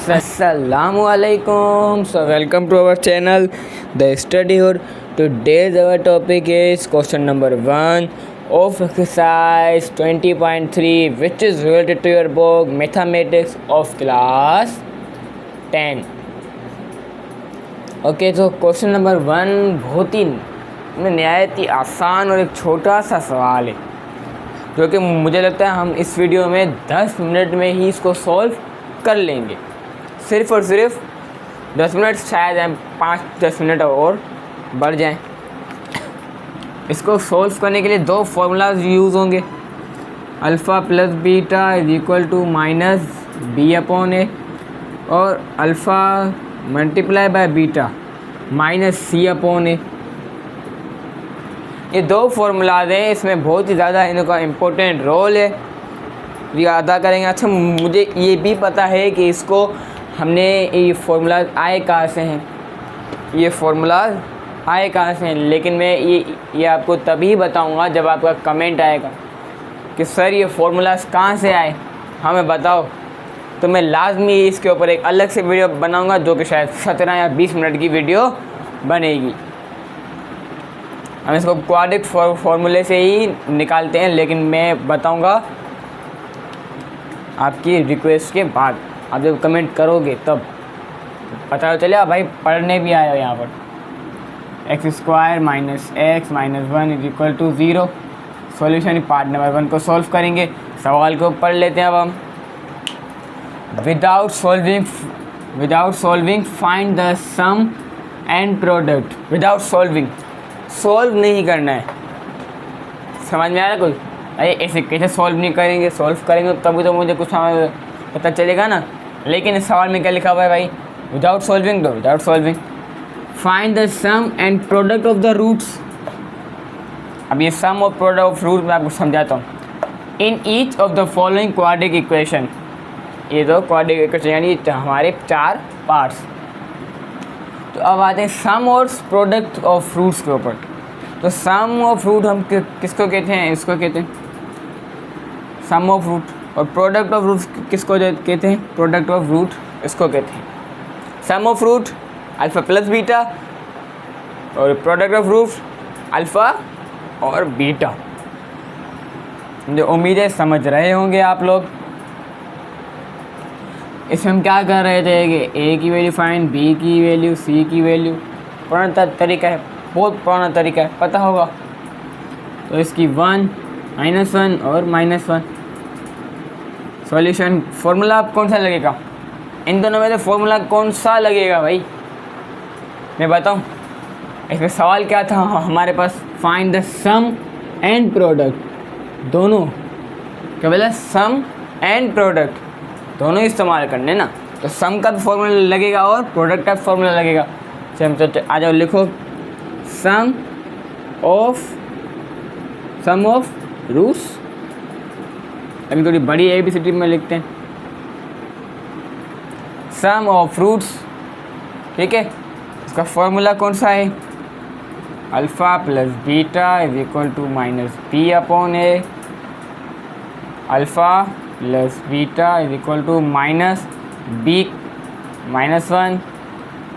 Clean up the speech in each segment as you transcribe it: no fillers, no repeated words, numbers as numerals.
Assalamualaikum. So welcome to our channel, The Study Hood. Today's our topic is question number 1 of exercise 20.3, which is related to your book Mathematics of class 10. Okay, तो question number 1 बहुत ही नहायत ही आसान और एक छोटा सा सवाल है जो कि मुझे लगता है हम इस वीडियो में 10 मिनट में ही इसको सॉल्व कर लेंगे। सिर्फ़ और सिर्फ 10 मिनट, शायद हम 5-10 मिनट और बढ़ जाएं। इसको सॉल्व करने के लिए दो फार्मूलाज यूज़ होंगे, alpha plus beta is equal to minus B upon A और alpha multiply by beta minus C upon A. ये दो फार्मूलाज हैं, इसमें बहुत ही ज़्यादा इनका इम्पोर्टेंट रोल है, ये अदा करेंगे। अच्छा, मुझे ये भी पता है कि इसको हमने ये फार्मूलाज आए कहाँ से हैं, ये फार्मूलाज आए कहाँ से हैं, लेकिन मैं ये आपको तभी बताऊंगा जब आपका कमेंट आएगा कि सर ये फार्मूलाज कहाँ से आए, हमें बताओ। तो मैं लाजमी इसके ऊपर एक अलग से वीडियो बनाऊंगा जो कि शायद 17 या 20 मिनट की वीडियो बनेगी। हम इसको क्वाड्रेटिक फार्मूले से ही निकालते हैं, लेकिन मैं बताऊंगा आपकी रिक्वेस्ट के बाद। आप जब कमेंट करोगे तब पता चलेगा भाई पढ़ने भी आया यहाँ पर। X square minus X minus 1 is equal to 0। Solution part number 1 को सॉल्व करेंगे। सवाल को पढ़ लेते हैं अब हम। Without solving find the sum and product. Without solve नहीं करना है। समझ में आ रहा कुछ? अरे ऐसे कैसे सॉल्व नहीं करेंगे, सॉल्व करेंगे तभी तो मुझे कुछ पता चलेगा ना। लेकिन इस सवाल में क्या लिखा हुआ है भाई, विदाउट सॉल्विंग। दो without solving find the sum and product of the roots. अब ये सम और प्रोडक्ट ऑफ रूट मैं आपको समझाता हूँ। In each of the following quadratic equation, ये दो क्वाड्रेटिक इक्वेशन यानी हमारे 4 पार्ट्स। तो अब आते हैं सम और प्रोडक्ट ऑफ फ्रूट्स के ऊपर। तो सम ऑफ फ्रूट हम किसको कहते हैं, इसको कहते हैं सम ऑफ फ्रूट, और प्रोडक्ट ऑफ फ्रूट किसको कहते हैं, प्रोडक्ट ऑफ फ्रूट इसको कहते हैं। Sum of fruit alpha plus beta और प्रोडक्ट ऑफ फ्रूट अल्फ़ा और बीटा। मुझे उम्मीद है समझ रहे होंगे आप लोग। इसमें हम क्या कर रहे थे कि ए की वैल्यू फाइंड, बी की वैल्यू, सी की वैल्यू। पुराना तरीका है, बहुत पुराना तरीका है, पता होगा। तो इसकी 1 -1 और -1। सॉल्यूशन फार्मूला कौन सा लगेगा, इन दोनों में से फार्मूला कौन सा लगेगा भाई, मैं बताऊं। इसमें सवाल क्या था हमारे पास, find the sum and product. दोनों क्या बोला, सम एंड प्रोडक्ट दोनों इस्तेमाल करने ना। तो सम का भी फार्मूला लगेगा और प्रोडक्ट का भी फार्मूला लगेगा। चलो आ जाओ, लिखो सम ऑफ रूट्स। अभी थोड़ी बड़ी ABCD में लिखते हैं, सम ऑफ फ्रूट्स, ठीक है। इसका फॉर्मूला कौन सा है, alpha plus beta is equal to minus B upon A. Alpha plus beta is equal to minus B -1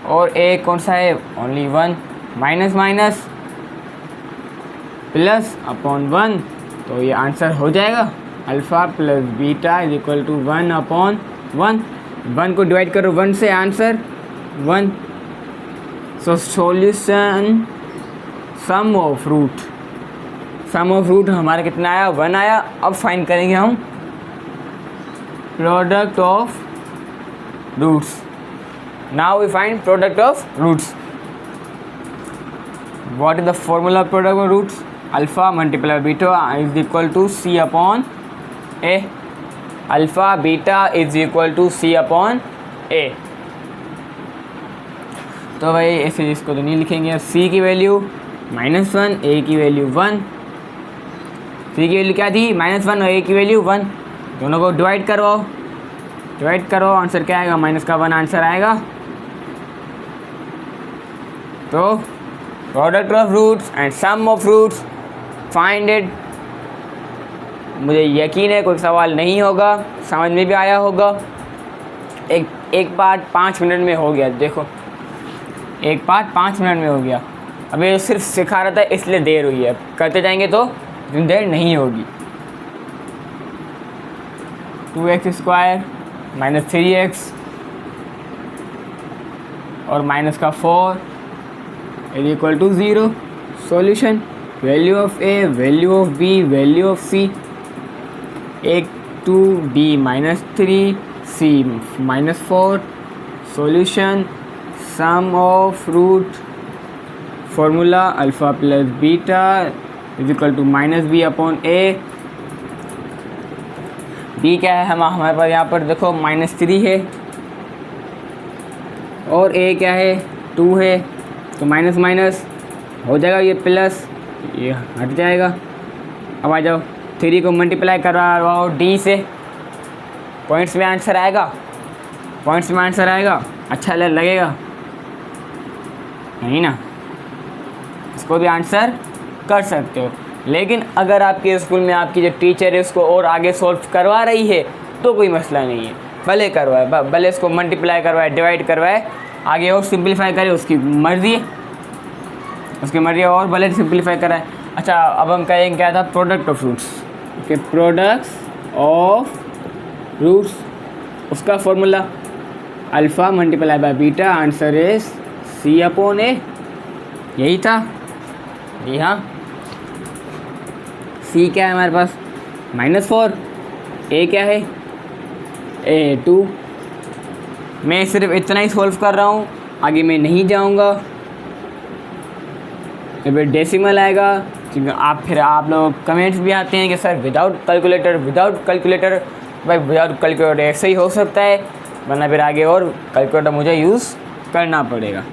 और ए कौन सा है, only 1। Minus minus plus upon 1, तो ये आंसर हो जाएगा alpha plus beta is equal to 1 upon 1। 1 को divide करो 1 से, answer 1। So solution sum of root हमारा कितना आया, 1 आया। अब फाइंड करेंगे हम product of roots. Now we find product of roots. What is the formula of product of roots, alpha multiply beta is equal to C upon A. Alpha beta is equal to C upon A. तो भाई ऐसे इसको तो नहीं लिखेंगे। सी की value -1, ए की value 1। सी की वैल्यू क्या थी, -1 और ए की वैल्यू 1। दोनों को डिवाइड करो, आंसर क्या आएगा, माइनस का 1 आंसर आएगा। तो product of roots and sum of roots find it. मुझे यकीन है कोई सवाल नहीं होगा, समझ में भी आया होगा। एक एक पार्ट 5 मिनट में हो गया, देखो एक पार्ट 5 मिनट में हो गया। अब ये सिर्फ सिखा रहा था इसलिए देर हुई है, करते जाएंगे तो देर नहीं होगी। 2x² माइनस 3x और माइनस का 4 is equal to 0। Solution value of a, value of b, value of c, एक 2b minus 3c minus 4। Solution sum of root formula alpha plus beta is equal to minus B upon A. B क्या है हमारे पास यहाँ पर देखो -3 है और ए क्या है 2 है, तो माइनस माइनस हो जाएगा, ये प्लस ये हट जाएगा। अब आ जाओ 3 को मल्टीप्लाई करवाओ डी से, पॉइंट्स में आंसर आएगा, पॉइंट्स में आंसर आएगा, अच्छा लगेगा नहीं ना। इसको भी आंसर कर सकते हो, लेकिन अगर आपके स्कूल में आपकी जो टीचर है उसको और आगे सॉल्व करवा रही है तो कोई मसला नहीं है, भले करवाए, भले इसको मल्टीप्लाई करवाए, डिवाइड करवाए, आगे और सिंपलीफाई करे, उसकी मर्ज़ी है, उसकी मर्ज़ी है, और भले सिंपलीफाई कराए। अच्छा अब हम कहेंगे क्या था, product of roots, okay, products of roots, उसका formula alpha multiply by beta, answer is C upon A, यही था जी हाँ। सी क्या है हमारे पास -4, ए क्या है A2। मैं सिर्फ इतना ही सॉल्व कर रहा हूँ, आगे मैं नहीं जाऊँगा। फिर डेसिमल आएगा, क्योंकि आप लोग कमेंट्स भी आते हैं कि सर विदाउट कैलकुलेटर भाई विदाउट कैलकुलेटर ऐसे ही हो सकता है, वरना फिर आगे और कैलकुलेटर मुझे यूज़ करना पड़ेगा।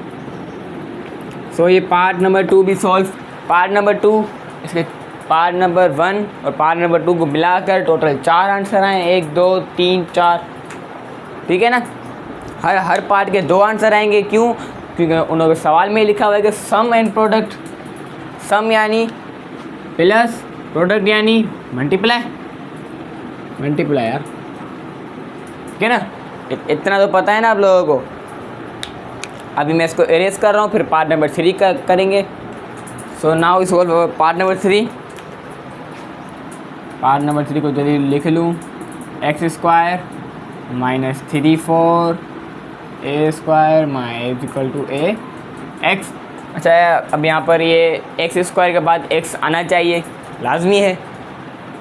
सो ये पार्ट नंबर 2 भी सॉल्व, पार्ट नंबर 2, इसके पार्ट नंबर 1 और पार्ट नंबर 2 को मिलाकर टोटल 4 आंसर आए, 1 2 3 4, ठीक है ना। हर पार्ट के 2 आंसर आएंगे, क्यों? क्योंकि उन्होंने सवाल में लिखा हुआ है कि सम एंड प्रोडक्ट, सम यानी प्लस, प्रोडक्ट यानी मल्टीप्लाई यार, ठीक है ना। इतना तो पता है ना आप लोगों को। अभी मैं इसको इरेज कर रहा हूँ, फिर पार्ट नंबर 3 का करेंगे। सो नाउ इस solve part number 3। Part number 3 को जल्दी लिख लूँ, x² minus 3/4 a² minus equal to a x। अच्छा अब यहाँ पर ये x² के बाद x आना चाहिए, लाजमी है,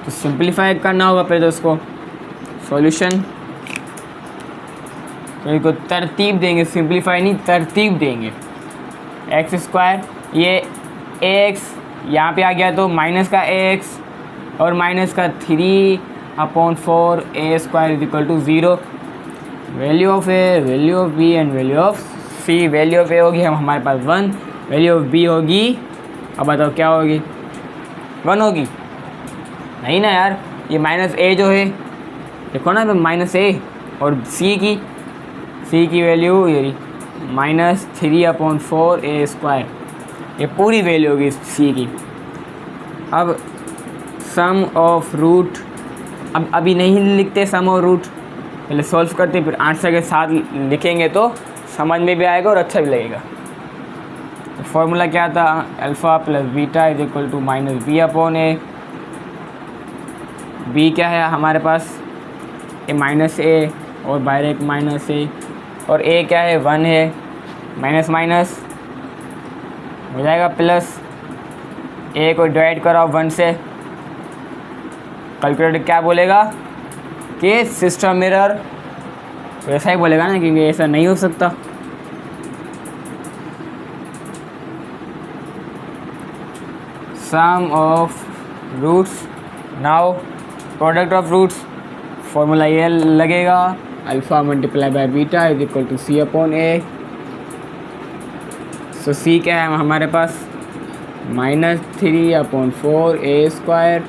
तो सिंपलीफाई करना होगा पहले तो उसको। सॉल्यूशन तो इसको तरतीब देंगे, सिंपलीफाई नहीं तरतीब देंगे। x², ये ax यहाँ पे आ गया तो माइनस का ax और माइनस का 3/4 a² is equal to 0। Value of a, value of b and value of c। Value of a होगी हमारे पास 1, वैल्यू ऑफ b होगी, अब बताओ क्या होगी, 1 होगी नहीं ना यार। ये -a जो है देखो ना, -a और c की वैल्यू ये -3/4 a², ये पूरी वैल्यू होगी c की। अब सम ऑफ रूट, अब अभी नहीं लिखते सम ऑफ रूट, पहले सॉल्व करते फिर आंसर के साथ लिखेंगे तो समझ में भी आएगा और अच्छा भी लगेगा। तो फॉर्मूला क्या था, alpha plus beta is equal to -b/a। b क्या है हमारे पास, -a और बाहर एक -a, और a क्या है 1 है, माइनस माइनस हो जाएगा प्लस, a को डिवाइड कराओ 1 से, कैलकुलेटर क्या बोलेगा कि सिस्टम एरर, वैसा ही बोलेगा ना, क्योंकि ऐसा नहीं हो सकता। Sum of roots, now product of roots, formula ये लगेगा alpha multiply by beta is equal to c/a। So c क्या है हमारे पास -3/4 a²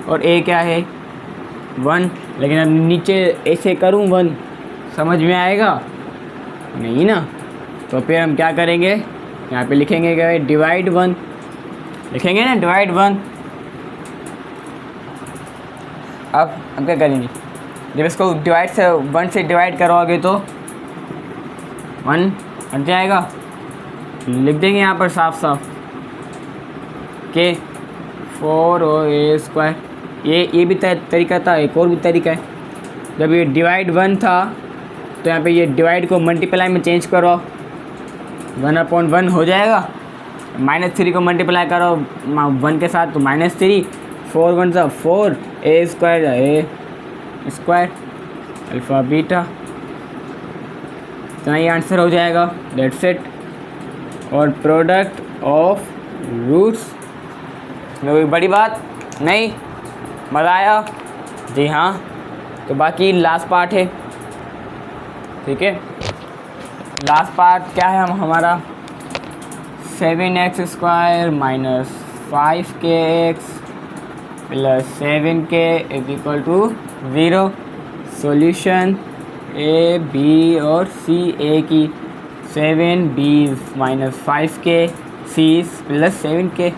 और a क्या है 1, लेकिन अब नीचे ऐसे करूँ 1 समझ में आएगा नहीं ना, तो फिर हम क्या करेंगे, यहाँ पे लिखेंगे क्या, डिवाइड 1 लिखेंगे ना, डिवाइड 1। अब हम क्या करेंगे, जब इसको डिवाइड से 1 से डिवाइड करवाओगे तो 1 हट जाएगा, लिख देंगे यहाँ पर साफ साफ के 4 और ए स्क्वायर। ये भी तरीका था, एक और भी तरीका है। जब ये डिवाइड 1 था तो यहाँ पे ये डिवाइड को मल्टीप्लाई में चेंज करो, 1/1 हो जाएगा। -3 को मल्टीप्लाई करो 1 के साथ तो -3, 4 1 सा 4, ए स्क्वायर ए स्क्वायर अल्फ़ा बीटा, तो ये आंसर हो जाएगा, दैट्स इट। और प्रोडक्ट ऑफ रूट्स में कोई बड़ी बात नहीं, मज़ा आया? जी हाँ। तो बाकी लास्ट पार्ट है, ठीक है। लास्ट पार्ट क्या है हमारा, 7x square minus 5kx plus 7k is equal to 0। Solution A B और सी, ए की 7b minus 5k, C plus 7k।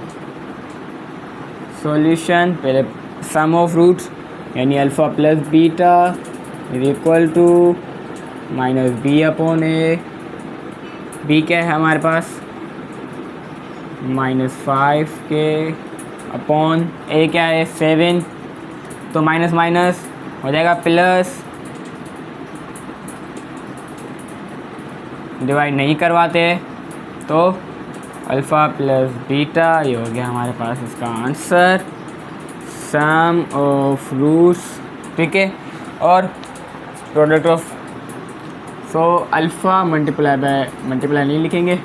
Solution पहले सम ऑफ रूट्स यानी alpha plus beta is equal to minus B upon A. B क्या है हमारे पास, -5k upon ए क्या है 7, तो माइनस माइनस हो जाएगा प्लस, डिवाइड नहीं करवाते तो अल्फ़ा प्लस बीटा, ये हो गया हमारे पास इसका आंसर, सम ऑफ रूट्स, ठीक है। और product of, so alpha multiply नहीं लिखेंगे,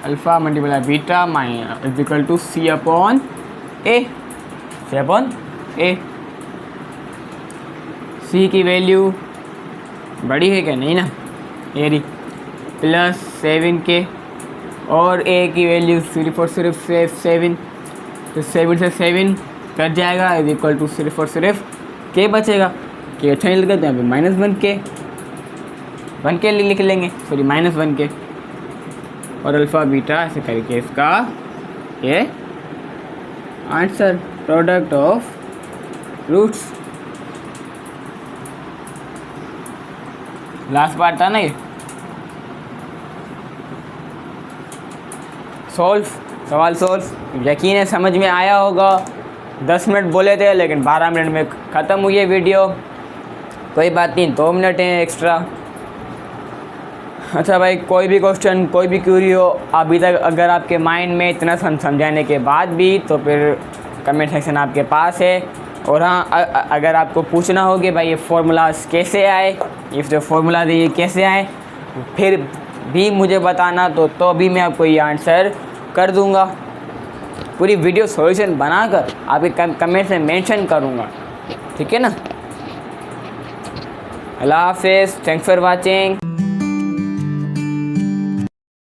alpha multiply beta is equal to C upon A, C की वैल्यू बड़ी है क्या, नहीं ना, ये रही प्लस 7k, और ए की वैल्यू सिर्फ और सिर्फ 7, तो 7 से 7 कट जाएगा इज इक्वल टू सिर्फ और सिर्फ के बचेगा, के अच्छा नहीं लगता, यहाँ पे -1k लिख लेंगे, सॉरी -1k, और अल्फ़ा बीटा ऐसे करके इसका ये answer, product of roots. Last part था ना ये, सवाल सॉल्व, यकीन है समझ में आया होगा। 10 मिनट बोले थे लेकिन 12 मिनट में ख़त्म हुई है वीडियो, कोई बात नहीं, 2 मिनट हैं एक्स्ट्रा। अच्छा भाई, कोई भी क्वेश्चन, कोई भी क्यूरी हो अभी तक अगर आपके माइंड में इतना समझाने के बाद भी, तो फिर कमेंट सेक्शन आपके पास है। और हाँ, अगर आपको पूछना हो कि भाई ये फार्मूलाज कैसे आए, ये जो फार्मूलाज है ये कैसे आए, फिर भी मुझे बताना, तो भी मैं आपको ये आंसर कर दूंगा। पूरी वीडियो सॉल्यूशन बनाकर आपके कमेंट में मेंशन करूंगा, ठीक है ना। अल्लाह हाफिज़, थैंक्स फॉर वाचिंग।